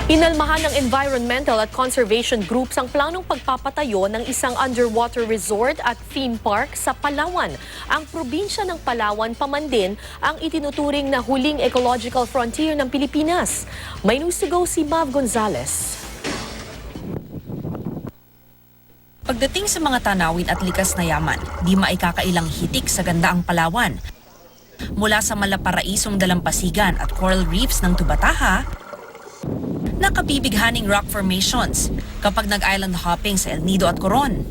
Inalmahan ng environmental at conservation groups ang planong pagpapatayo ng isang underwater resort at theme park sa Palawan. Ang probinsya ng Palawan pa man din ang itinuturing na huling ecological frontier ng Pilipinas. May news to go si Mav Gonzalez. Pagdating sa mga tanawin at likas na yaman, di maikakailang hitik sa ganda ang Palawan. Mula sa malaparaisong dalampasigan at coral reefs ng Tubataha, nakabibighaning rock formations kapag nag-island hopping sa El Nido at Coron.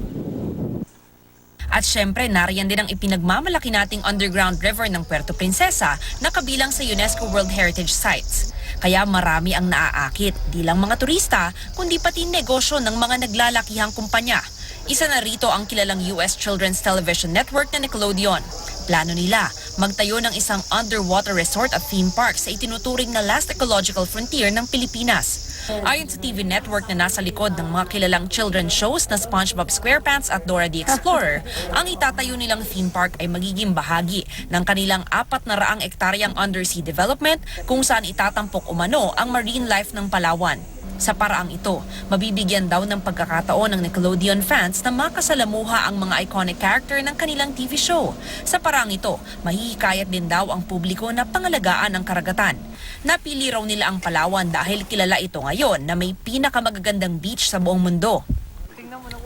At syempre, nariyan din ang ipinagmamalaki nating underground river ng Puerto Princesa na kabilang sa UNESCO World Heritage Sites. Kaya marami ang naaakit, di lang mga turista, kundi pati negosyo ng mga naglalakihang kumpanya. Isa na rito ang kilalang US Children's Television Network na Nickelodeon. Plano nila, magtayo ng isang underwater resort at theme park sa itinuturing na last ecological frontier ng Pilipinas. Ayon sa TV network na nasa likod ng mga kilalang children's shows na SpongeBob SquarePants at Dora the Explorer, ang itatayo nilang theme park ay magiging bahagi ng kanilang 400 ektaryang undersea development kung saan itatampok umano ang marine life ng Palawan. Sa paraang ito, mabibigyan daw ng pagkakataon ng Nickelodeon fans na makasalamuha ang mga iconic character ng kanilang TV show. Sa paraang ito, mahihikayat din daw ang publiko na pangalagaan ang karagatan. Napili raw nila ang Palawan dahil kilala ito ngayon na may pinakamagagandang beach sa buong mundo.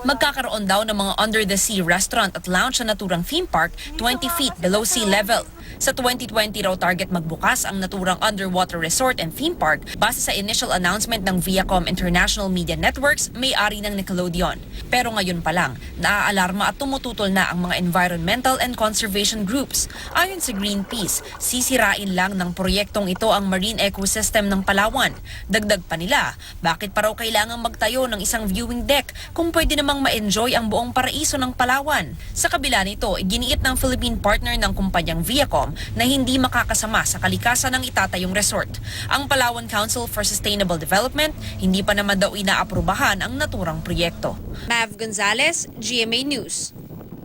Magkakaroon daw ng mga under-the-sea restaurant at lounge sa naturang theme park 20 feet below sea level. Sa 2020 raw target magbukas ang naturang underwater resort and theme park base sa initial announcement ng Viacom International Media Networks, may-ari ng Nickelodeon. Pero ngayon pa lang, naaalarma at tumututol na ang mga environmental and conservation groups. Ayon sa Greenpeace, sisirain lang ng proyektong ito ang marine ecosystem ng Palawan. Dagdag pa nila, bakit pa raw kailangang magtayo ng isang viewing deck kung pwede namang ma-enjoy ang buong paraiso ng Palawan. Sa kabila nito, iginiit ng Philippine partner ng kumpanyang Viacom na hindi makakasama sa kalikasan ng itatayong resort. Ang Palawan Council for Sustainable Development, hindi pa naman daw inaaprubahan ang naturang proyekto. Mav Gonzalez, GMA News.